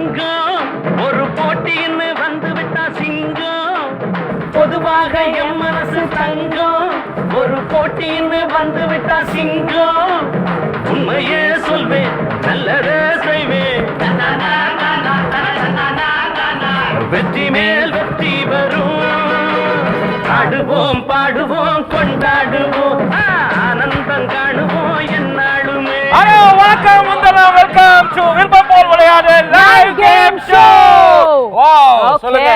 சிங்கம் ஒரு போட்டின்னு வந்து விட்டா சிங்கம் பொதுவாக என் மனசு தங்கம் ஒரு போட்டின்னு வந்து விட்டா சிங்கம் உண்மையே சொல்வேன் நல்லதே செய்வேன் வெற்றி மேல் வெற்றி வரும் ஆடுவோம் பாடுவோம் கொண்டாடுவோம் ஆனந்தம் காணுவோம் என்னாலுமே. ஹலோ வணக்கம் வெல்கம் டு விருப்பம் போல் விளையாடு லைவ் கேம் ஷோ. சொல்லுங்க.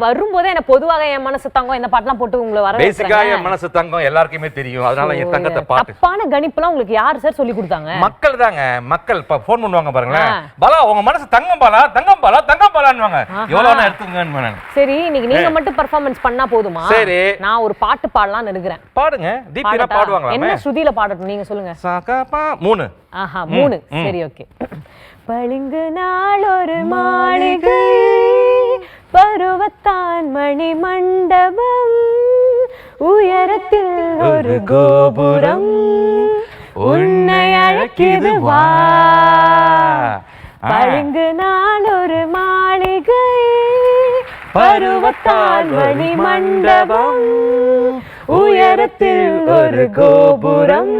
வரும்போதே என்ன பொதுவாக என் மனசு தங்கம் இந்த பாட்டெல்லாம் போட்டு உங்களை வர பேசிக்கா என் மனசு தங்கம் எல்லாருக்குமே தெரியும். அதனால என் தங்கத்தை பாட்டு. தப்பான கணிப்புலாம் உங்களுக்கு யார் சார் சொல்லி கொடுத்தாங்க? மக்கள் தாங்க. மக்கள் ஃபோன் பண்ணுவாங்க பாருங்களேன். பாலா உங்க மனசு தங்கம் பாலா தங்கம் பாலா தங்கம் பாலான்னுவாங்க. எவ்வளவு எடுத்துங்கன்னு. சரி இன்னைக்கு நீங்க மட்டும் பெர்ஃபார்மன்ஸ் பண்ணா போதுமா? சரி நான் ஒரு பாட்டு பாடலாம்னு நினைக்கிறேன். பாடுங்க. தீபிகா பாடுவாங்களா? என்ன ஸ்ருதியில பாடட்டும் நீங்க சொல்லுங்க. சாகாபா 3. ஆஹா 3. சரி ஓகே. பளிங்கு நாள் ஒரு மாளிகை பருவத்தான் மணி மண்டபம் உயரத்தில் ஒரு கோபுரம் உன்னை அழைக்குது வா. பளிங்கு நாள் ஒரு மாளிகை பருவத்தான் மணி மண்டபம் உயரத்தில் ஒரு கோபுரம்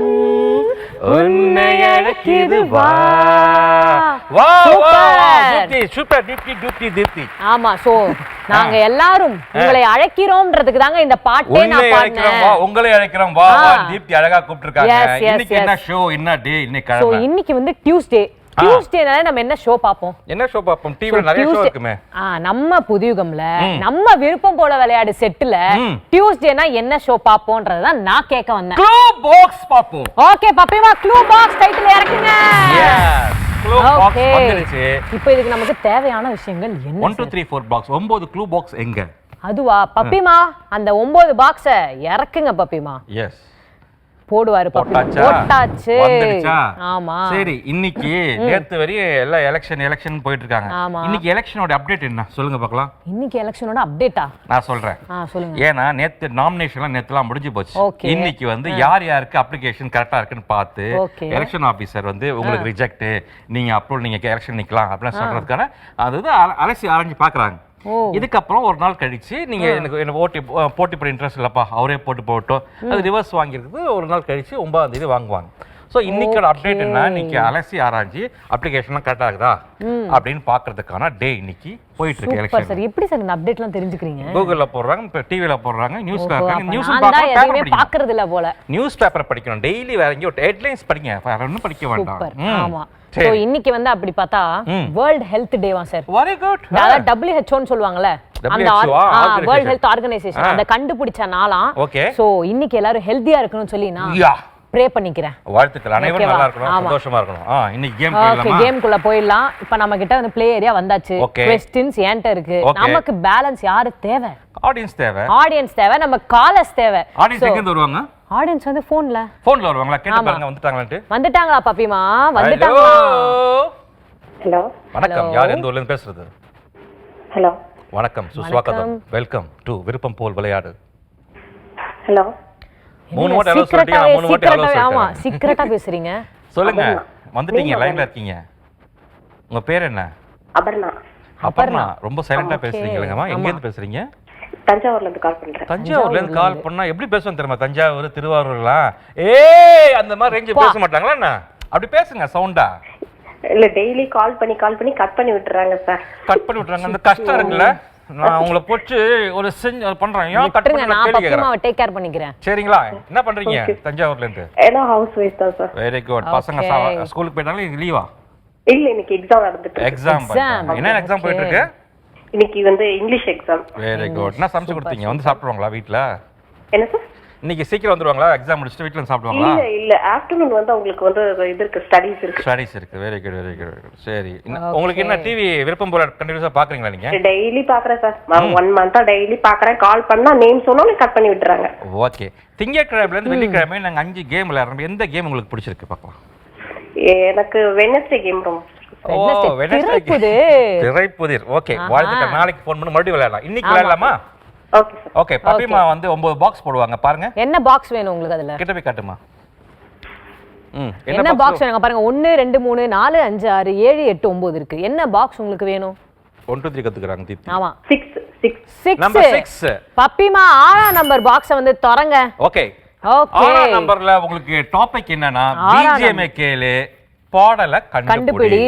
உன்னை அழைக்குது வா. சூப்பர் தீப்தி. ஆமா சோ நாங்க எல்லாரும் உங்களை அழைக்கிறோம்ன்றதுக்கு தாங்க இந்த பாட்டே நான் பாடுறேன். உங்களை அழைக்கிறோம் வா வா. தீப்தி அழகா கூப்பிட்டுருக்காங்க. இன்னைக்கு என்ன ஷோ என்ன டே இன்னைக்கு கிழமை? சோ இன்னைக்கு வந்து டியூஸ்டேனால நம்ம என்ன ஷோ பாப்போம்? என்ன ஷோ பாப்போம்? டிவில நிறைய ஷோ இருக்குமே. நம்ம புதியுகம்ல நம்ம விருப்பம் போல விளையாடு செட்ல டியூஸ்டேனா என்ன ஷோ பாப்போம்ன்றத தான் நான் கேட்க வந்தேன். க்ளூ பாக்ஸ் பாப்போம். ஓகே பப்பிமா க்ளூ பாக்ஸ் டைட்டில் இறக்குங்க. க்ளூ பாக்ஸ் வந்துருச்சு. இப்போ இதுக்கு நமக்கு தேவையான விஷயங்கள் என்ன? 1 2 3 4 பாக்ஸ் 9 க்ளூ பாக்ஸ் எங்க? அதுவா பப்பிமா அந்த 9 பாக்ஸ இறக்குங்க பப்பிமா. எஸ் போடுவாரு போட்டாச்சு வந்துடுச்சா? ஆமா சரி இன்னைக்கு நேத்து வரையும் எல்லாம் எலெக்ஷன் போயிட்டு இருக்காங்க. இன்னைக்கு எலெக்ஷனோட அப்டேட் என்ன சொல்லுங்க பார்க்கலாம். இன்னைக்கு எலெக்ஷனோட அப்டேட்டா நான் சொல்றேன். சொல்லுங்க. ஏன்னா நேத்து நாமினேஷன்லாம் நேத்துலாம் முடிஞ்சு போச்சு. இன்னைக்கு வந்து யார் யாருக்கு அப்ளிகேஷன் கரெக்டா இருக்குன்னு பார்த்து எலெக்ஷன் ஆபீசர் வந்து உங்களுக்கு ரிஜெக்ட் நீங்க அப்ரூவல் நீங்க எலெக்ஷன் நிக்கலாம் அப்படின்னு சொல்றதுக்கான அது அலசி ஆராய்ஞ்சு பாக்குறாங்க. இதுக்கப்புறம் ஒரு நாள் கழிச்சு நீங்க எனக்கு போட்டி போட இன்ட்ரெஸ்ட் இல்லப்பா அவரே போட்டோம் அது ரிவர்ஸ் வாங்கிருக்கு. ஒரு நாள் கழிச்சு 9ஆம் தேதி வாங்குவாங்க. சோ இன்னைக்கு அப்டேட் என்ன? இன்னைக்கு அலசி ஆராய்ச்சி அப்ளிகேஷன் கரெக்டா இருக்குதா அப்படின்னு பாக்குறதுக்கான டே இன்னைக்கு போயிட்டு இருக்கு எலெக்ஷன். சார் எப்படி சார் இந்த அப்டேட்லாம் தெரிஞ்சுக்கிறீங்க? கூகுள்ல போடுறாங்க, டிவில போடுறாங்க, நியூஸ்ல இருக்காங்க. நியூஸ் பாக்குறது இல்ல போல. நியூஸ் பேப்பர் படிக்கணும் டெய்லி. வேற எங்கேயோ ஹெட்லைன்ஸ் படிங்க, வேற ஒண்ணும் படிக்க வேண்டாம். ஆமா சோ இன்னைக்கு வந்து அப்படி பார்த்தா வேர்ல்ட் ஹெல்த் டேவா சார். Very good. அதாவது WHO ன்னு சொல்வாங்கல அந்த வேர்ல்ட் ஹெல்த் ஆர்கனைசேஷன் அந்த கண்டுபிடிச்ச நாளாம். சோ இன்னைக்கு எல்லாரும் ஹெல்தியா இருக்கணும்னு சொல்லி நான் ப்ரே பண்ணிக்கிறேன். வாழ்த்துக்கள். அனைவரும் நல்லா இருக்கணும், சந்தோஷமா இருக்கணும். இன்னைக்கு கேம் போயிடலாமா? ஓகே கேம்க்குள்ள போயிடலாம். இப்போ நம்ம கிட்ட வந்து ப்ளே ஏரியா வந்தாச்சு. क्वेश्चंस ஏன்ட்ட இருக்கு. நமக்கு பேலன்ஸ் யாரு தேவை? ஆடியன்ஸ் தேவை. நம்ம காலர்ஸ் தேவை. ஆடியன்ஸ் எங்க இருந்து வருவாங்க? ஆடியன்ஸ் வந்து போன்ல வருவாங்களா? கேட்டு பாருங்க வந்துட்டாங்களான்னு. வந்துட்டாங்களா பப்பிமா? வந்துட்டாங்களா? ஹலோ வணக்கம். யார் எந்த ஊர்ல இருந்து பேசுறது? ஹலோ வணக்கம். சுஸ்வாகதம். வெல்கம் டு விருப்பம் போல் விளையாடு. ஹலோ 3 வாட்டி ஹலோ சொல்லிட்டீங்க. 3 வாட்டி ஹலோ சொல்லிட்டீங்க. ஆமா சீக்ரெட்டா பேசுறீங்க. சொல்லுங்க. வந்துட்டீங்க, லைன்ல இருக்கீங்க. உங்க பேர் என்ன? அபர்ணா. ரொம்ப சைலண்டா பேசுறீங்கலங்கம்மா. எங்க இருந்து பேசுறீங்க? தஞ்சாவூர்ல இருந்து கால் பண்றேன். தஞ்சாவூர்ல இருந்து கால் பண்ணா எப்படி பேசுவாங்க தெரியுமா? தஞ்சாவூர், திருவாரூர்லாம் ஏய் அந்த மாதிரி ரேஞ்ச் பேச மாட்டாங்களா என்ன? அப்படி பேசுங்க சவுண்டா. இல்ல டெய்லி கால் பண்ணி கட் பண்ணி விட்டுறாங்க சார். கட் பண்ணி விட்டுறாங்க. அந்த கஷ்டம் இருக்குல்ல. நான் உங்களை போச்சு ஒரு பண்றேன். ஏன் கட் பண்ணி நான் பப்பிமாவை டேக் கேர் பண்ணிக்கிறேன். சரிங்களா? என்ன பண்றீங்க தஞ்சாவூர்ல இருந்து? ஏனா ஹவுஸ் வைஸ் தான் சார். Very good. பசங்க ஸ்கூலுக்கு போயிட்டாங்களா? லீவா? இல்ல இன்னைக்கு எக்ஸாம் நடந்துட்டு இருக்கு. எக்ஸாம் என்ன எக்ஸாம் போயிட்டு இருக்கு? இன்னைக்கு வந்து இங்கிலீஷ் எக்ஸாம். Very good. என்ன சமைச்சு கொடுத்தீங்க? வந்து சாப்பிடுவாங்களா வீட்ல? என்ன சார்? இன்னைக்கு சீக்கிரம் வந்துருவாங்களா? எக்ஸாம் முடிச்சிட்டு வீட்ல வந்து சாப்பிடுவாங்களா? இல்ல ஆஃப்டர்நூன் வந்து உங்களுக்கு வந்து இது இருக்கு, ஸ்டடீஸ் இருக்கு. Very good. சரி உங்களுக்கு என்ன டிவி விருப்பம் போல கண்டினியூஸா பாக்குறீங்களா நீங்க? டெய்லி பாக்குறேன் சார். 1 மந்தா டெய்லி பாக்குறேன். கால் பண்ணா நேம் சொன்னா கட் பண்ணி விட்டுறாங்க. ஓகே. திங்கட்கிழமைல இருந்து வெள்ளிக்கிழமை நாங்க 5 கேம் விளையாடுறோம். எந்த கேம் உங்களுக்கு பிடிச்சிருக்கு பார்க்கலாம்? எனக்கு வெட்னஸ்டே கேம் ரொம்ப திரைப்புதிர். ஓகே வாழ்த்துக்கள். நாளைக்கு ஃபோன் பண்ணி மறுபடியும் விளையாடலாம். இன்னைக்கு விளையாடலாமா? ஓகே பப்பிமா வந்து 9 பாக்ஸ் போடுவாங்க பாருங்க. என்ன பாக்ஸ் வேணும் உங்களுக்கு? அதுல கிட்ட போய் காட்டுமா. என்ன பாக்ஸ் வேணுங்க பாருங்க 1 2 3 4 5 6 7 8 9 இருக்கு. என்ன பாக்ஸ் உங்களுக்கு வேணும்? 1 2 3 கத்துக்கறாங்க தீப்தி. ஆமா 6 நம்பர் 6. பப்பிமா 6ஆம் நம்பர் பாக்ஸ வந்து தரங்க. ஓகே. ஓகே. 6ஆம் நம்பர்ல உங்களுக்கு டாபிக் என்னன்னா பிஜிஎம் கேளு பாடலை கண்டுபிடி.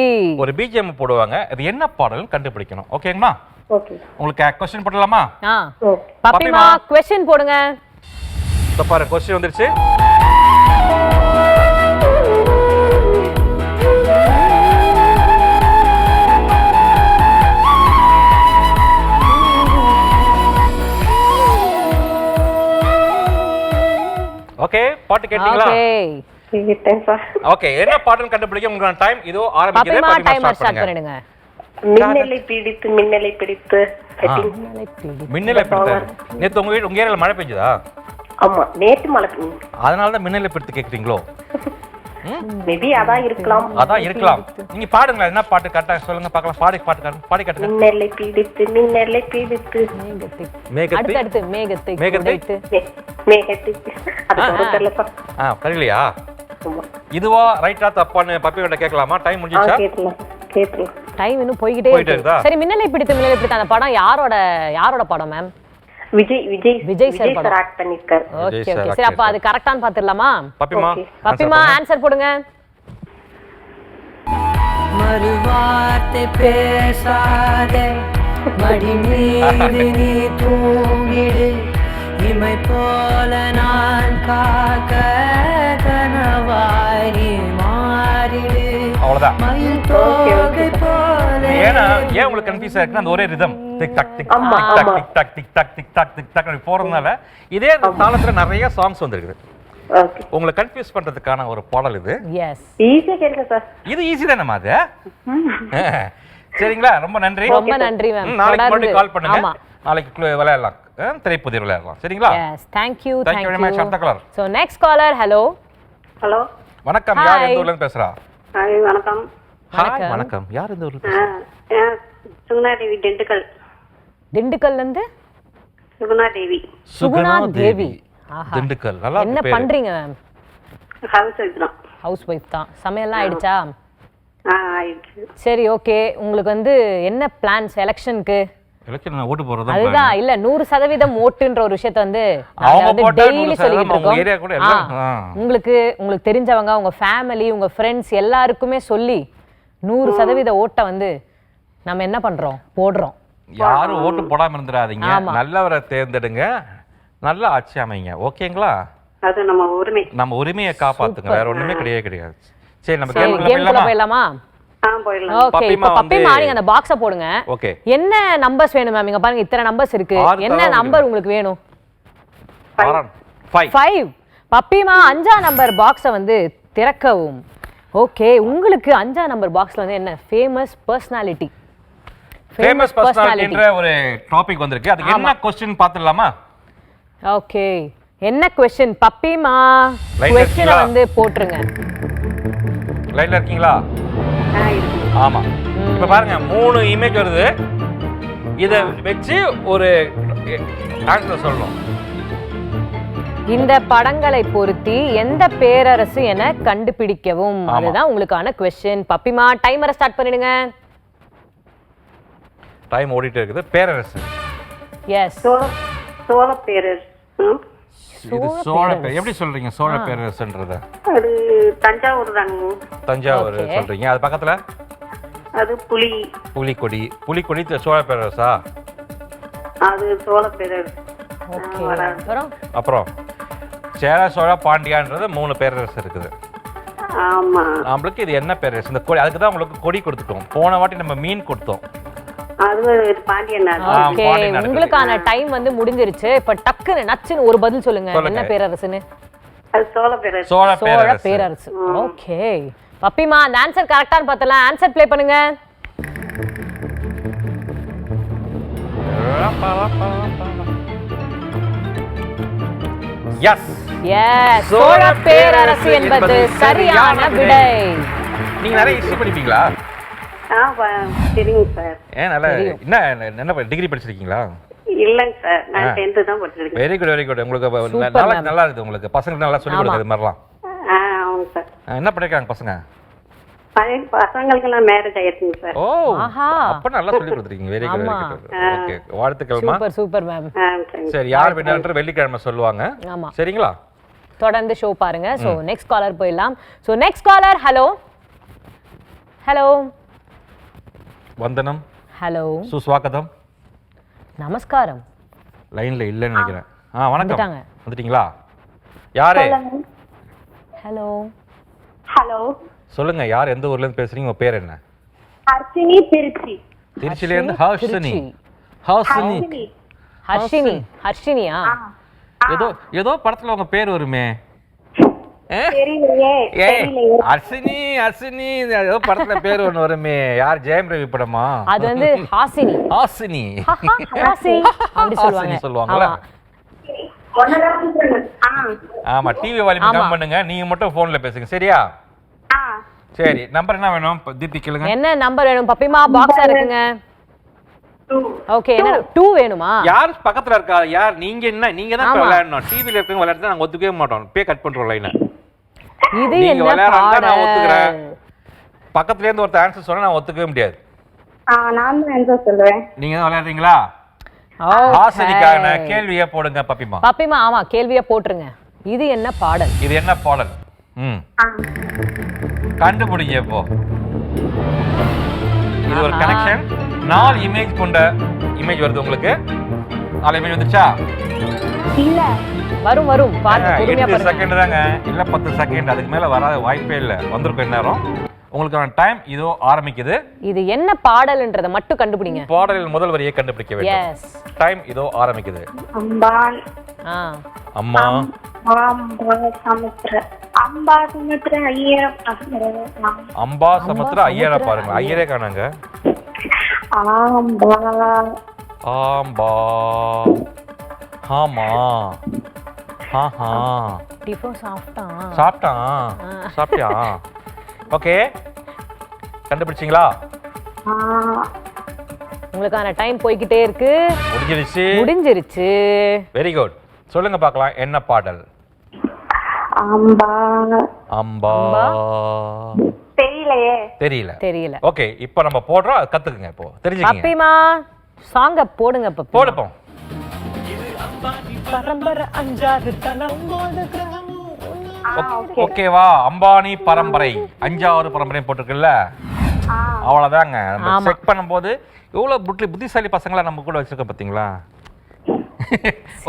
ஒரு பிஜிஎம் போடுவாங்க. அது என்ன பாடல்னு கண்டுபிடிக்கணும். ஓகேங்களா? ஓகே. உங்களுக்கு क्वेश्चन போடலாமா? பப்பிமா क्वेश्चन போடுங்க. பாரு क्वेश्चन வந்துருச்சு. ஓகே பாட்டு கேட்டிங்களா? கேட்டேன் சார். ஓகே என்ன பாட்டுன்னு கண்டுபிடிக்க உங்களுக்கு டைம் இதோ ஆரம்பிக்குது. பப்பிமா டைமர் ஸ்டார்ட் பண்ணிடுங்க. மின்னலை பிடித்து மின்னலை பிடித்து. நேத்து உங்க ஏரியால மழை பெஞ்சதா? ஆமா நேத்து மழை பெஞ்சது. அதனால தான் மின்னலை பிடித்து கேக்குறீங்களோ? மேபி அதான் இருக்கலாம். அதான் இருக்கலாம். நீங்க பாடுங்க என்ன பாட்டு கரெக்ட்டா சொல்லுங்க பார்க்கலாம். பாடி காட்டுங்க. மின்னலை பிடித்து மேகத்தை அடுத்து மேகத்தை அது தெரியல சார். தெரியலையா? இதுவா ரைட்டா தப்பான்னு பப்பியோட கேட்கலாமா? டைம் முடிஞ்சிச்சா? கேட்கலாம். டைம் இன்னும் போயிட்டே இருக்கு. சரி மின்னலை பிடித்து அந்த படம் யாரோட படம் மேம்? விஜய் சார் ஆக்ட் பண்ணிருக்காரு. ஓகே ஓகே சரி அப்ப அது கரெக்ட்டான்னு பாத்துறலாமா? பப்பிமா ஆன்சர் போடுங்க. மறுவார்த்தை பேசாதே மடி மீது நீ தூங்கிடு இமை போல நான் காக்க கனவாய் நீ மாறிடு. அவ்வளவுதான். மயில் தோகை போல ஏன் உங்களுக்கு கன்ஃபியூஸ் ஆயிருக்கு? அந்த ஒரே rhythm tick tock tick tock tick tock tick tock tick tock tick tock போறதுனால இதே தாளத்துல நிறைய சாங்ஸ் வந்திருக்கு. உங்களை கன்ஃபியூஸ் பண்றதுக்கான ஒரு பாடல் இது. எஸ் ஈஸியா கேளுங்க சார். இது ஈஸி தானே அது? சரிங்களா? ரொம்ப நன்றி. ரொம்ப நன்றி மேம். நாளைக்கு மறுபடியும் கால் பண்ணுங்க. நாளைக்கு விளையாடலாம். திரைப்புதிர் விளையாடலாம். சரிங்களா? Yes thank you Thank you very much Shantakar. So next caller hello. Hello வணக்கம். யார் இந்த ஊர்ல இருந்து பேசுறா? ஹாய் வணக்கம். ஹாய் வணக்கம். யார் இந்த ஊர்ல பேசுறா? சுகுணா தேவி திண்டுக்கல்ல இருந்து. சுகுணா தேவி திண்டுக்கல். நல்லா என்ன பண்றீங்க மேம்? ஹவுஸ் வைஃப் தான். சமையல்லாம் ஆயிடுச்சா? ஆயிடுச்சு. சரி ஓகே உங்களுக்கு வந்து என்ன பிளான்ஸ் எலெக்ஷனுக்கு? எலெக்ஷன் ஓட்டு போறதா? அதுதான் இல்ல 100% ஓட்டுன்ற ஒரு விஷயத்தை வந்து டெய்லி சொல்லிட்டு இருக்கோம். உங்களுக்கு தெரிஞ்சவங்க உங்க ஃபேமிலி உங்க ஃப்ரெண்ட்ஸ் எல்லாருக்குமே சொல்லி 100% ஓட்டை வந்து நம்ம என்ன பண்றோம் போடுறோம். யாரும் ஓட்டு போடாம இருந்துடாதீங்க. நல்லவரை தேர்ந்தெடுங்க. நல்ல ஆட்சி அமைங்க. ஓகேங்களா? அது நம்ம உரிமையை காப்பாத்துங்க. வேற ஒண்ணுமே கிடையாது. சரி நம்ம கேம்க்குள்ள போயிடலாமா? போயிடலாம். ஓகே இப்போ பப்பிமா நீங்க அந்த பாக்ஸ போடுங்க. ஓகே என்ன நம்பர்ஸ் வேணும் மேம்? இங்க பாருங்க இத்தனை நம்பர்ஸ் இருக்கு. என்ன நம்பர் உங்களுக்கு வேணும்? 5. பப்பிமா 5ஆம் நம்பர் பாக்ஸ வந்து திறக்கவும். ஓகே உங்களுக்கு 5ஆம் நம்பர் பாக்ஸ்ல வந்து என்ன ஃபேமஸ் பர்சனாலிட்டி என்ற ஒரு டாபிக் வந்திருக்கு. அதுக்கு என்ன क्वेश्चन பாத்துடலாமா? ஓகே என்ன क्वेश्चन பப்பிமா क्वेश्चन வந்து போட்ருங்க. லைன்ல இருக்கீங்களா? ஆமா. இப்ப பாருங்க 3 இமேஜ் வருது. இத வெச்சு ஒரு ஆன்சர் சொல்லணும். இந்த படங்களை பொருத்தி எந்த பேரரசு என கண்டுபிடிக்கவும். அதுதான் உங்களுக்கான क्वेश्चन. பப்பிமா டைமரை ஸ்டார்ட் பண்ணிடுங்க. டைம் ஓடிட்டே இருக்குது. பேரரசு. எஸ் சோழ பேரரசு. இது சோழ பேரரசு. எப்படி சொல்றீங்க சோழ பேரரசுன்றத? அது தஞ்சாவூர் தாங்க. தஞ்சாவூர் சொல்றீங்க. அது பக்கத்துல அது புலிக்கொடி. புலிக்கொடி சோழ பேரரசா? அது சோழ பேரரசு. ஓகே அப்புறம் சேர சோழ பாண்டியான்றது 3 பேரரசு இருக்குது. ஆமா. நம்மளுக்கு இது என்ன பேரரசு? இந்த கொடி. அதுக்கு தான் உங்களுக்கு கொடி கொடுத்துட்டோம். போன வாட்டி நம்ம மீன் கொடுத்தோம். அது பாண்டியன் நாடு. ஓகே உங்களுக்கான டைம் வந்து முடிஞ்சிருச்சு. இப்ப டக்குன்னு நச்சுன்னு ஒரு பதில் சொல்லுங்க. என்ன பேரரசுன்னு? அது சோழ பேரரசு. சோழ பேரரசு. ஓகே பப்பிமா அந்த ஆன்சர் கரெக்ட்டான்னு பார்த்தலாம். ஆன்சர் ப்ளே பண்ணுங்க. எஸ் சோழ பேரரசு என்பது சரியான விடை. நீங்க நிறைய ஹிஸ்டரி படிப்பீங்களா? சரிங்க சார். என்ன டிகிரி படிச்சிருக்கீங்களா? இல்லங்க சார் நான் 10th தான் படிச்சிருக்கேன். வெரி குட் உங்களுக்கு நல்லா இருக்கு. உங்களுக்கு பசங்களுக்கு நல்லா சொல்லி கொடுக்கிறது மாதிரிலாம். ஆமாங்க சார். என்ன பண்ணிருக்காங்க பசங்க? பசங்களுக்கெல்லாம் மேரேஜ் ஆயிருக்குங்க சார். ஓ ஆஹா. அப்ப நல்லா சொல்லி கொடுத்துருக்கீங்க. Very good, very good. Okay, வாழ்த்துக்கள்மா. Super super ma'am. சரி, யார் வின்னர்ன்ற வெள்ளிக்கிழமை சொல்லுவாங்க. ஆமா, சரிங்களா? தொடர்ந்து ஷோ பாருங்க. சோ நெக்ஸ்ட் காலர் போயிடலாம். So next caller. Hello hello வந்தனம். ஹலோ சுஸ்வாகதம். நமஸ்காரம். லைன்ல இல்லன்னு நினைக்கிறேன். வணக்கம். வந்துட்டாங்க. வந்துட்டீங்களா? யாரு? ஹலோ ஹலோ சொல்லுங்க, யார் எந்த ஊர்ல இருந்து பேசுறீங்க? உங்க பேர் என்ன? ஹர்ஷினி, திருச்சி. திருச்சில இருந்து ஹர்ஷினி. ஹர்ஷினி. ஹர்ஷினி. ஹர்ஷினியா? ஏதோ ஏதோ படத்துல உங்க பேர் வருமே. தெரியலையே. அர்ஷினி அர்ஷினி ஏதோ படத்துல பேர் ஒண்ணு வருமே. யார்? ஜெயம் ரவி படமா? அது வந்து ஹாசினி. ஹாசினி. ஹாசினி அப்படி சொல்லுவாங்கல்ல. ஆமா, டிவி வால்யூம் கம் பண்ணுங்க. நீங்க மட்டும் போன்ல பேசுங்க, சரியா? சரி, நம்பர் என்ன வேணும் தீப்தி? கேளுங்க. என்ன நம்பர் வேணும் பப்பிமா? பாக்ஸா இருக்குங்க. ஓகே, என்ன 2 வேணுமா? யார் பக்கத்துல இருக்கா? யார்? நீங்க என்ன? நீங்க தான் விளையாடணும். டிவில இருக்கவங்க விளையாடுறத நாங்க ஒத்துக்கவே மாட்டோம். பே கட் பண்றோம் லைனை. இது நீங்க என்ன விளையாடுறதா நான் பாடல்? ஒத்துக்கிறேன். பக்கத்துல இருந்து ஒருத்தர் ஆன்சர் சொன்னா நான் ஒத்துக்கவே முடியாது. நான் தான் ஆன்சர் சொல்லுவேன். நீங்க தான் விளையாடுறீங்களா? ஹாசினிக்கான கேள்வியை போடுங்க பப்பிமா. பப்பிமா, ஆமா, கேள்வியை போட்டுருங்க. இது என்ன பாடல்? இது என்ன பாடல்? கண்டுபிடிங்க இப்போ. இது ஒரு கனெக்ஷன். 4 இமேஜ் கொண்ட இமேஜ் வருது உங்களுக்கு. 4 இமேஜ் வந்துச்சா? இல்ல, வரும் வரும், பாருங்க, பொறுமையா 8 பாருங்க. செகண்ட் தாங்க, இல்ல 10 செகண்ட். அதுக்கு மேல வராத வாய்ப்பே இல்ல. வந்திருக்கும் நேரம். உங்களுக்கான டைம் இதோ ஆரம்பிக்குது. இது என்ன பாடல்ன்றத மட்டும் கண்டுபிடிங்க. பாடலின் முதல் வரியை கண்டுபிடிக்க வேண்டும். எஸ், டைம் இதோ ஆரம்பிக்குது. அம்பான். அம்மா. அம்பா சமுத்திர ஐயர். அம்பா சமுத்திர ஐயரா பாருங்க. ஐயரே காணாங்க. ஆம்பா. ஆம்பா. ஆமா. ஆஹா. டிஃபோ சாப்பிட்டான். சாப்பிட்டியா? ஓகே, கண்டுபிடிச்சிங்களா? உங்களுக்கான டைம் போய்கிட்டே இருக்கு. முடிஞ்சிருச்சு. Very good. சொல்லுங்க பார்க்கலாம், என்ன பாடல்? அம்பா. அம்பா. தெரியல. ஓகே, இப்போ நம்ம போடுறோம், கத்துக்குங்க. இப்போ தெரிஞ்சுக்கங்க. பப்பிமா, சாங்க போடுங்க பப்பி. போடுப்போம். பரம்பரை 5 தலைமுறை. ஓகேவா? அம்பானி பரம்பரை 5வது பரம்பரை போட்டிருக்குல்ல, அவ்வளவுதாங்க. நம்ம செக் பண்ணும்போது எவ்வளவு புத்திசாலி பசங்களா நம்ம கூட வச்சிருக்க பாத்தீங்களா?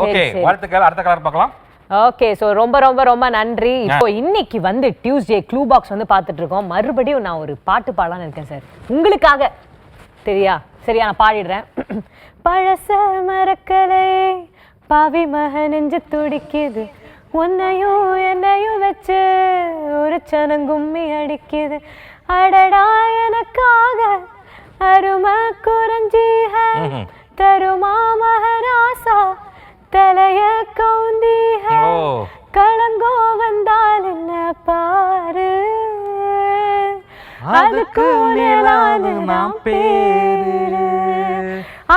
ஓகே, வாழ்த்துக்கள். அடுத்த கலர் பார்க்கலாம். ஓகே, சோ ரொம்ப ரொம்ப ரொம்ப நன்றி. இப்போ இன்னைக்கு வந்து டியூஸ்டே க்ளூ பாக்ஸ் வந்து பார்த்துட்டு இருக்கோம். மறுபடியும் நான் ஒரு பாட்டு பாடலாம்னு இருக்கேன் சார், உங்களுக்காக. சரியா, நான் பாடிடுறேன். பழச மறக்கலை பாவி மக நெஞ்சு துடிக்குது, உன்னையும் என்னையும் வச்சு ஒரு சனங்கும்மி அடிக்குது, அடடா எனக்காக அருமை குறைஞ்சீக தருமா மகராசா தலைய கவுந்தீக, களங்கோ வந்தால் என்ன பாரு அதுக்கு நாம் பேரு,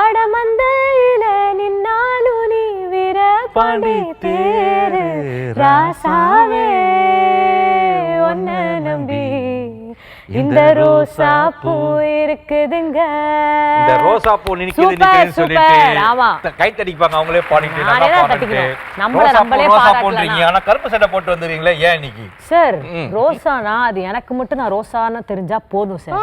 அடமந்தையில நின்னாலும் நீ வீர பாண்டி தேரு, ராசாவே ஒன்ன நம்பி இந்த ரோசா பூ இருக்குதுங்க. இந்த ரோசா பூ நிக்குதுன்னு சொல்லிட்டு கை தட்டிப்பாங்க. அவங்களே பாடிட்டு ரோசா போன்றீங்க, ஆனா கருப்பு சட்டை போட்டு வந்துறீங்களே, ஏன் இன்னைக்கு? சார், ரோசானா அது எனக்கு மட்டும் நான் ரோசான்னு தெரிஞ்சா போதும் சார்.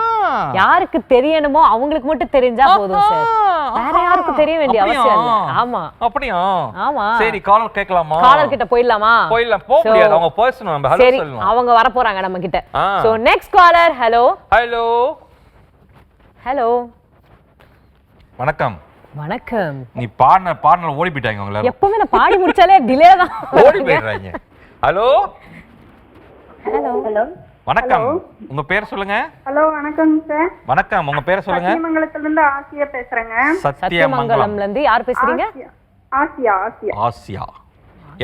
யாருக்கு தெரியணுமோ அவங்களுக்கு மட்டும் தெரிஞ்சா போதும் சார். வேற யாருக்கும் தெரிய வேண்டிய அவசியம் இல்ல. ஆமா, அப்படியா? ஆமா. சரி, காலர் கேட்கலாமா? காலர் கிட்ட போயிடலாமா? போக முடியாது, அவங்க பர்சனல். நம்ம ஹலோ சொல்லணும். அவங்க வர போறாங்க நம்ம கிட்ட. So next caller. Hello hello. வணக்கம். நீ பாடின ஓடி போயிட்டாங்க உங்கள. எப்பவுமே நான் பாடி முடிச்சாலே டிலே தான், ஓடி போயிடுறாங்க. ஹலோ வணக்கம், உங்க பேர் சொல்லுங்க. ஹலோ, வணக்கம் சார். வணக்கம், உங்க பேர் சொல்லுங்க. சத்தியமங்கலத்துல இருந்து ஆசியா பேசுறேங்க. சத்தியமங்கலம்ல இருந்து யார் பேசுறீங்க? ஆசியா.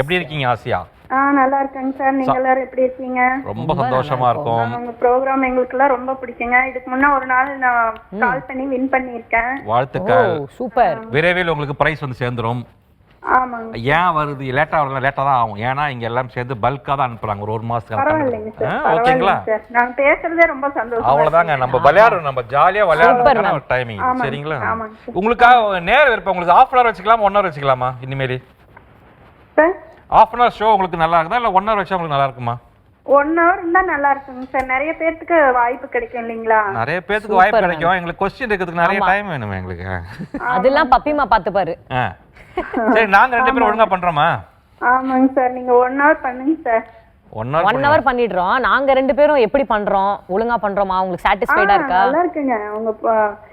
எப்படி இருக்கீங்க ஆசியா? நல்லா இருக்கேங்க சார். நீங்க எல்லாரும் எப்படி இருக்கீங்க? ரொம்ப சந்தோஷமா இருக்கும். உங்க ப்ரோகிராம் எங்களுக்கு எல்லாம் ரொம்ப பிடிக்குங்க. இதுக்கு முன்ன ஒரு நாள் நான் கால் பண்ணி வின் பண்ணிருக்கேன். வாழ்த்துக்கள். சூப்பர். விரைவில் உங்களுக்கு பிரைஸ் வந்து சேர்ந்துரும். ஆமாங்க. ஏன் வருது லேட்டா வரல, லேட்டா தான் ஆகும். ஏன்னா இங்க எல்லாம் சேர்ந்து பல்கா தான் அனுப்புறாங்க ஒரு பரவாயில்லைங்க மாசத்துக்கு. சார், ஓகேங்களா? பரவாயில்லைங்க சார். நாங்க பேசுறதே ரொம்ப சந்தோஷம். அவ்வளவுதாங்க, நம்ம விளையாடுறோம், நம்ம ஜாலியா விளையாடுறதுக்கான ஒரு டைமிங். ஆமாங்க. சரிங்களா? ஆமாங்க சார். உங்களுக்காக நேரம் இருப்ப உங்களுக்கு half an hour வச்சுக்கலாமா 1 hour வச்சுக்கலாமா? இனிமேல் sir half an hour show உங்களுக்கு நல்லா இருக்குதா இல்ல 1 hour வச்சா உங்களுக்கு நல்லா இருக்குமா? 1 hour இருந்தா நல்லா இருக்குங்க சார். நிறைய பேருக்கு வாய்ப்பு கிடைக்கும் இல்லைங்களா? நிறைய பேருக்கு வாய்ப்பு கிடைக்கும். எங்களுக்கு கொஸ்டின் இருக்கிறதுக்கு நிறைய டைம் வேணும் எங்களுக்கு. அதெல்லாம் பப்பிமா பாத்துப்பாரு. சரி, நாங்க 2 பேரும் ஒழுங்கா பண்றோமா? ஆமாங்க சார், நீங்க 1 hour பண்ணுங்க சார். 1 hour பண்ணிடுறோம். நாங்க 2 பேரும் எப்படி பண்றோம், ஒழுங்கா பண்றோமா, உங்களுக்கு சாட்டிஸ்ஃபைடா இருக்கா? நல்லா இருக்குங்க.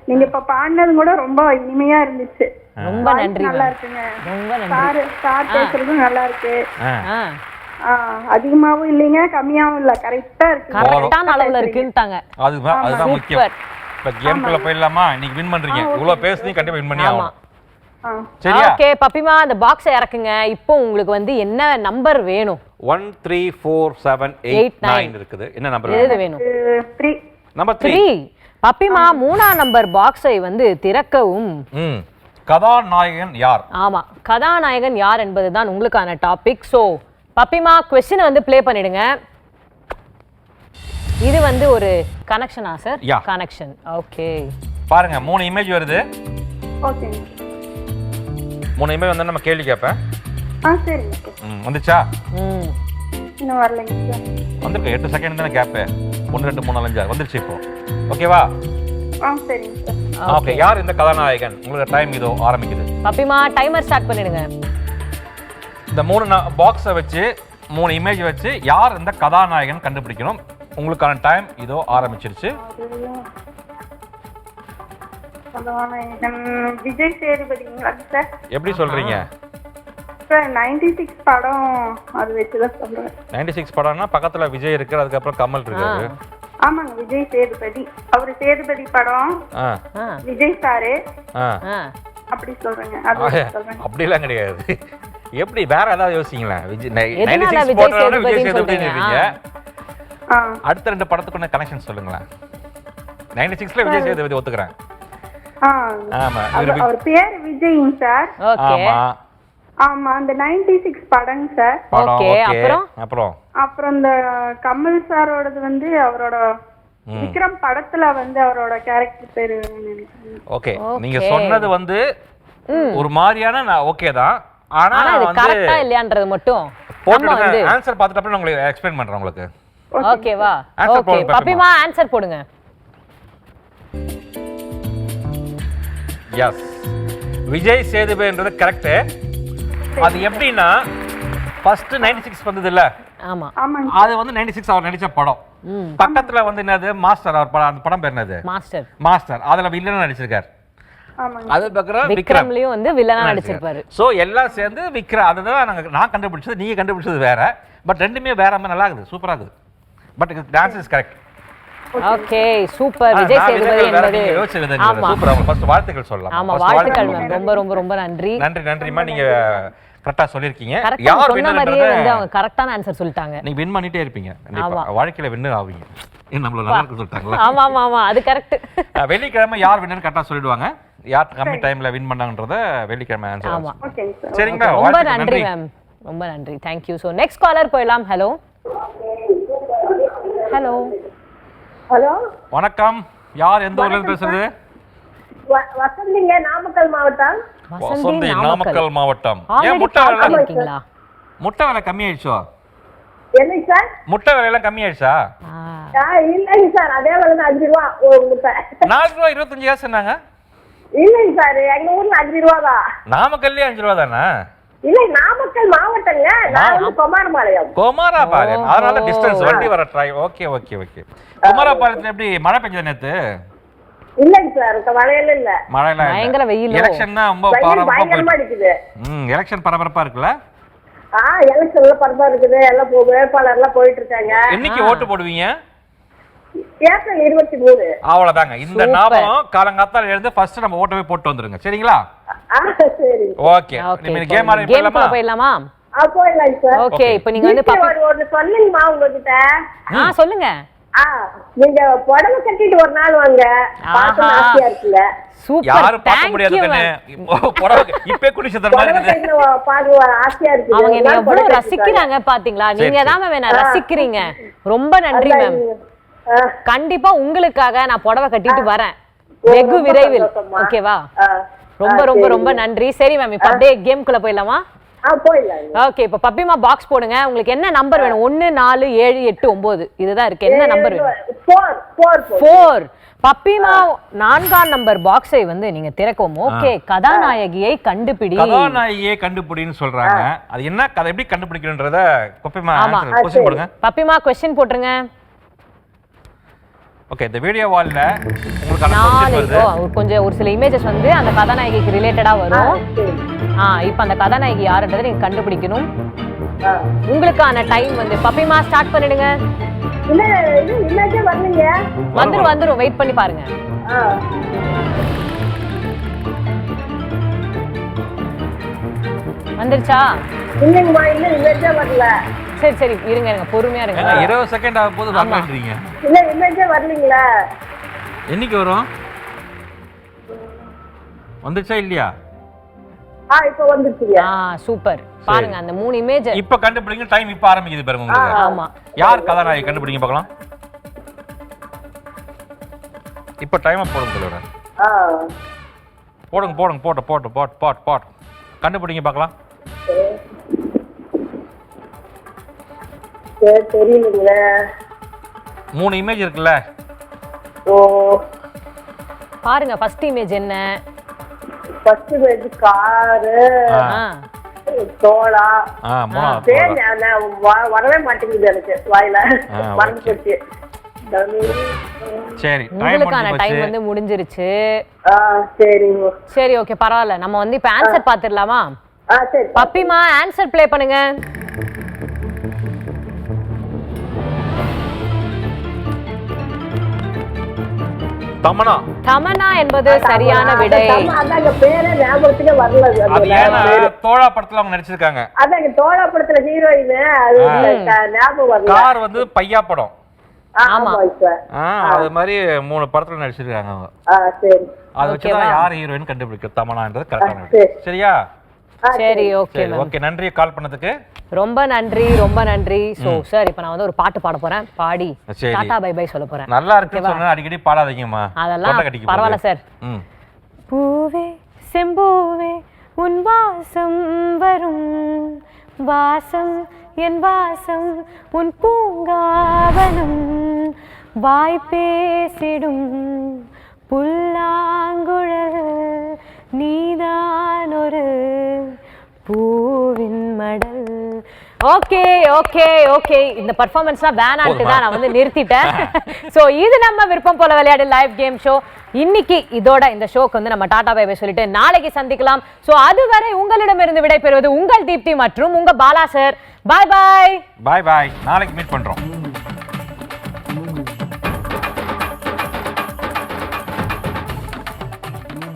நீங்க இப்ப பாடினது கூட ரொம்ப இனிமையா இருந்துச்சு. ரொம்ப நன்றி. நல்லா இருக்குங்க. ரொம்ப நன்றி. சார் பேசுறதும் நல்லா இருக்கு. ஆ, அதிகமாவும் இல்லைங்க, கம்மியாவும் இல்ல, கரெக்டா இருக்கு. கரெக்டான அளவுல இருக்குன்னுட்டாங்க. அதுதான் முக்கியம். இப்ப கேம்குள்ள போயிடலாமா? இன்னைக்கு வின் பண்றீங்க. இவ்வளவு பேசுனீங்க, கண்டிப்பா வின் பண்ணி ஆகணும். சரியா? ஓகே பப்பிமா, அந்த பாக்ஸை இறக்குங்க. இப்போ உங்களுக்கு வந்து என்ன நம்பர் வேணும்? 1 3 4 7 8 9 இருக்குது. என்ன நம்பர் எது வேணும்? 3. நம்பர் 3. பப்பிமா, 3ஆம் நம்பர் பாக்ஸை வந்து திறக்கவும். கதாநாயகன் யார்? ஆமா, கதாநாயகன் யார் என்பதுதான் உங்களுக்கான டாபிக். சோ பப்பிமா, क्वेश्चन வந்து ப்ளே பண்ணிடுங்க. இது வந்து ஒரு கனெக்ஷனா சார்? கனெக்ஷன். ஓகே, பாருங்க 3 இமேஜ் வருது. ஓகேங்க. 3 இமேஜ் வந்து நம்ம கேள்வி கேட்பேன். சரிங்க. வந்துச்சா? இன்னும் வரலைங்க சார். வந்துருக்கு. 8 செகண்ட் தானே கேப். 1 2 3 4 5 வந்துருச்சு இப்போ. ஓகேவா? சரிங்க சார். ஓகே, யார் இந்த கதாநாயகன்? உங்களுக்கு டைம் இதோ ஆரம்பிக்குது. பப்பிமா, டைமர் ஸ்டார்ட் பண்ணிடுங்க. இந்த 3 பாக்ஸை வச்சு 3 இமேஜ் வச்சு யார் இந்த கதாநாயகன் கண்டுபிடிக்கணும். உங்களுக்கான டைம் இதோ ஆரம்பிச்சிருச்சு. விஜய் சேதுபதிங்களா சார்? எப்படி சொல்றீங்க சார்? 96 படம் அது வச்சுதான் சொல்றேன். 96 படம்னா பக்கத்துல விஜய் இருக்கு, அதுக்கப்புறம் கமல் இருக்காரு. ஆமாங்க, விஜய் சேதுபதி. அவரு சேதுபதி படம், விஜய் சாரு அப்படி சொல்றேங்க. அப்படிலாம் கிடையாது. எப்படி வேற ஏதாவது யோசிங்களா? விஜய் 96 போட்டோட விஜய் சேதுபதி இருக்கீங்க. அடுத்த 2 படத்துக்குள்ள கனெக்ஷன் சொல்லுங்களேன். 96ல விஜய் சேதுபதி ஒத்துக்கிறேன். ஆமா, அவர் பேர் விஜய்ங்க சார். ஆமா ஆமா, அந்த 96 படங்க சார். ஓகே, அப்புறம் இந்த கமல் சாரோடது வந்து அவரோட விக்ரம் படத்துல வந்து அவரோட கேரக்டர் பேரு. ஓகே, நீங்க சொன்னது வந்து ஒரு மாதிரியான ஓகே தான். ஆனா அது கரெக்ட்டா இல்லையான்றது மட்டும் போட்டுடுங்க. ஆன்சர் பார்த்துட்டு அப்புறம் உங்களுக்கு எக்ஸ்பிளைன் பண்றேன் உங்களுக்கு. ஓகேவா? ஓகே பப்பிமா, ஆன்சர் போடுங்க. எஸ், விஜய் சேதுபதின்றது கரெக்ட். அது எப்படின்னா ஃபர்ஸ்ட் 96 வந்தது இல்ல? ஆமா, அது வந்து 96 அவர் நடிச்ச படம். பக்கத்துல வந்து என்னது மாஸ்டர், அவர் படம். அந்த படம் பேர் என்னது? மாஸ்டர். அதுல வில்லனா நடிச்சிருக்காரு. அது பக்கத்துல விக்ரம்லயும் வந்து வில்லனா நடிச்சிருப்பாரு. சோ எல்லாம் சேர்ந்து விக்ரம். அதுதான் நான் கண்டுபிடிச்சது, நீங்க கண்டுபிடிச்சது வேற. பட் ரெண்டுமே வேற மாதிரி நல்லா இருக்குது, சூப்பரா இருக்குது. But dance is correct. Okay, super. Vijay Sethupathi என்பது ஆமா, சூப்பர். அவங்க ஃபர்ஸ்ட் வாழ்த்துக்கள் சொல்லலாம். ஆமா, வாழ்த்துக்கள் மேம். ரொம்ப ரொம்ப ரொம்ப நன்றி. நன்றிமா, நீங்க கரெக்டா சொல்லிருக்கீங்க. யார் வின்னர்ன்றது வந்து அவங்க கரெக்டான ஆன்சர் சொல்லிட்டாங்க. நீங்க வின் பண்ணிட்டே இருப்பீங்க. கண்டிப்பா வாழ்க்கையில வின்னர் ஆவீங்க. நம்மள நல்லா இருக்கு சொல்லிட்டாங்களா? ஆமா ஆமா ஆமா, அது கரெக்ட். வெள்ளிக்கிழமை யார் வின்னர் கரெக்டா சொல்லிடுவாங்க. யார் கம்மி டைம்ல வின் பண்ணாங்கன்றத வெள்ளிக்கிழமை ஆன்சர். ஆமா, சரிங்களா? ரொம்ப நன்றி மேம், ரொம்ப நன்றி. Thank you. So next collar போயிடலாம். ஹலோ ஹலோ ஹலோ, வணக்கம். யார் எந்த ஊர்ல இருந்து பேசுறது? வசந்திங்க, நாமக்கல் மாவட்டம். வசந்தி, நாமக்கல் மாவட்டம். ஏன் முட்டை விலை கம்மி ஆயிடுச்சோ? என்ன சார்? முட்டை விலை எல்லாம் கம்மி ஆயிடுச்சா? இல்லைங்க சார், அதே விலை 5 ரூபா ஒரு முட்டை. 4 ரூபா 25 காசு சொன்னாங்க. இல்லைங்க சார், எங்க ஊர்ல 5 ரூபா தான். நாமக்கல்லே 5 ரூபா தானே? இல்ல, நாமக்கல் மாவட்டங்க. நான் வந்து குமாரபாளையம். குமாரபாளையம், அதனால டிஸ்டன்ஸ் வண்டி வர ட்ரை. Okay okay okay. குமாரபாளையத்துல எப்படி மழை பெஞ்சது நேத்து? இல்லைங்க சார், மழையில இல்ல. மழையில பயங்கர வெயில். எலெக்ஷன் தான் ரொம்ப பரபரப்பா இருக்குது. எலெக்ஷன் பரபரப்பா இருக்குல்ல? எலெக்ஷன்ல பரபரப்பா இருக்குது. எல்லாம் வேட்பாளர் எல்லாம் போயிட்டு இருக்காங்க. என்னைக்கு ஓட்டு போடுவீங்க? ஏப்ரல் 23. அவ்வளவுதாங்க. இந்த ஞாபகம் காலங்காத்தால எழுந்து ஃபர்ஸ்ட் நம்ம ஓட்டவே போட்டு வந்துருங்க. சரிங்களா? சரி, ஓகே. நீங்க கேம் போயிடலாமா? போயிடலாம் சார். ஓகே, இப்போ நீங்க வந்து ஒன்னு சொல்லுங்கம்மா உங்ககிட்ட. சொல்லுங்க. நீங்க புடவை கட்டிட்டு ஒரு நாள் வாங்க, பார்க்கணும் ஆசையா இருக்குல்ல. சூப்பர், யாரும் பார்க்க முடியாது கண்ணே. புடவை இப்பே குடிச்சு தரமா புடவை இருக்குது. கட்டின பார்க்க ஆசையா இருக்கு. அவங்க என்ன எவ்வளவு ரசிக்கிறாங்க பாத்தீங்களா? நீங்க தான் மேம் என்ன ரசிக்கிறீங்க. ரொம்ப நன்றி மேம். கண்டிப்பா உங்களுக்காக நான் புடவை கட்டிட்டு வரேன் வெகு விரைவில். ஓகேவா? ரொம்ப ரொம்ப ரொம்ப நன்றி. சரி மேம், இப்ப அப்படியே கேம்குள்ள போயிடலாமா? ஓகே, இப்ப பப்பிமா பாக்ஸ் போடுங்க. உங்களுக்கு என்ன நம்பர் வேணும்? 1 4 7 8 9 இதுதான் இருக்கு. என்ன நம்பர் வேணும்? 4. பப்பிமா 4ஆம் நம்பர் பாக்ஸை வந்து நீங்க திறக்கவும். ஓகே, கதாநாயகியை கண்டுபிடி. கதாநாயகியை கண்டுபிடின்னு சொல்றாங்க. அது என்ன கதை, எப்படி கண்டுபிடிக்கணும்ன்றத பப்பிமா क्वेश्चन போடுங்க. பப்பிமா क्वेश्चन போட்டுருங்க. ஓகே, இந்த வீடியோ வால்ல உங்களுக்கு அந்த क्वेश्चन வருது. கொஞ்சம் ஒரு சில இமேजेस வந்து அந்த கதாநாயகிக்கு ரிலேட்டடா வரும். இப்போ அந்த கதாநாயகி யாருன்றதை நீங்க கண்டுபிடிக்கணும். உங்களுக்கான டைம் வந்து பப்பிமா ஸ்டார்ட் பண்ணிடுங்க. வந்துரும் வெயிட் பண்ணி பாருங்க. வந்துருச்சா? இல்லங்கம்மா, இல்ல இமேஜே வரல. சரி சரி, இருங்க பொறுமையா இருங்க. 20 செகண்ட் ஆகும் போது வரலன்றீங்க. இல்ல இமேஜே வரலீங்களா? என்னைக்கு வரும்? வந்துச்சா இல்லையா? இப்போ வந்துருச்சுங்க. சூப்பர். பாருங்க அந்த 3 இமேஜ் இப்ப கண்டுபிடிங்க. டைம் இப்ப ஆரம்பிக்குது பாருங்க உங்களுக்கு. ஆமா, யார் கதாநாயகி கண்டுபிடிங்க பார்க்கலாம். இப்ப டைம் போடுங்க சொல்லுங்க. போடுங்க போடுங்க போட்டு கண்டுபிடிங்க பார்க்கலாம். தெரியலங்களே. 3 இமேஜ் இருக்குல்ல? பாருங்க ஃபர்ஸ்ட் இமேஜ் என்ன? ஃபர்ஸ்ட் இமேஜ் காரு, தோளா. வரவே மாட்டேங்குது எனக்கு வாயில, மறந்து போச்சு. சரி, உங்களுக்கான டைம் வந்து முடிஞ்சிருச்சு. சரி ஓகே, பரவாயில்ல. நம்ம வந்து இப்ப ஆன்சர் பாத்துடலாமா? சரி பப்பிமா ஆன்சர் ப்ளே பண்ணுங்க. தமன்னா என்பது சரியான விடை. அதாங்க பேரே ஞாபகத்துக்கே வரல. அது ஏன்னா தோழா படத்துல அவங்க நடிச்சிருக்காங்க. அதாங்க தோழா படத்துல ஹீரோயின், அது ஞாபகம் வரல. கார் வந்து பையா படம். ஆமா சார். அது மாதிரி 3 படத்துல நடிச்சிருக்காங்க அவங்க. சரி, அது வச்சு தான் யார் ஹீரோயின் கண்டுபிடிக்க தமன்னான்றது கரெக்டான. சரியா? சரி, ஓகே ஓகே, நன்றி கால் பண்ணதுக்கு. ரொம்ப நன்றி. சோ சார், இப்போ நான் வந்து ஒரு பாட்டு பாட போறேன். பாடி டாடா பை பை சொல்ல போறேன். நல்லா இருக்குன்னு சொன்னா அடிக்கடி பாடாதீங்கம்மா. அதெல்லாம் பரவாயில்ல சார். பூவே செம்பூவே உன் வாசம் வரும், வாசம் என் வாசம் உன் பூங்காவனம், வாய் பேசிடும் புல்லாங்குழல் நீதான் ஒரு பூவின் மடல். ஓகே ஓகே ஓகே, இந்த பர்ஃபார்மன்ஸ்லாம் வேணான்ட்டு தான் நான் வந்து நிறுத்திட்டேன். ஸோ இது நம்ம விருப்பம் போல விளையாடு லைவ் கேம் ஷோ. இன்னைக்கு இதோட இந்த ஷோக்கு வந்து நம்ம டாடா பை பை சொல்லிட்டு நாளைக்கு சந்திக்கலாம். ஸோ அதுவரை உங்களிடமிருந்து விடைபெறுவது உங்கள் தீப்தி மற்றும் உங்க பாலா சார். பாய் பாய். பாய் பாய். நாளைக்கு மீட் பண்றோம்.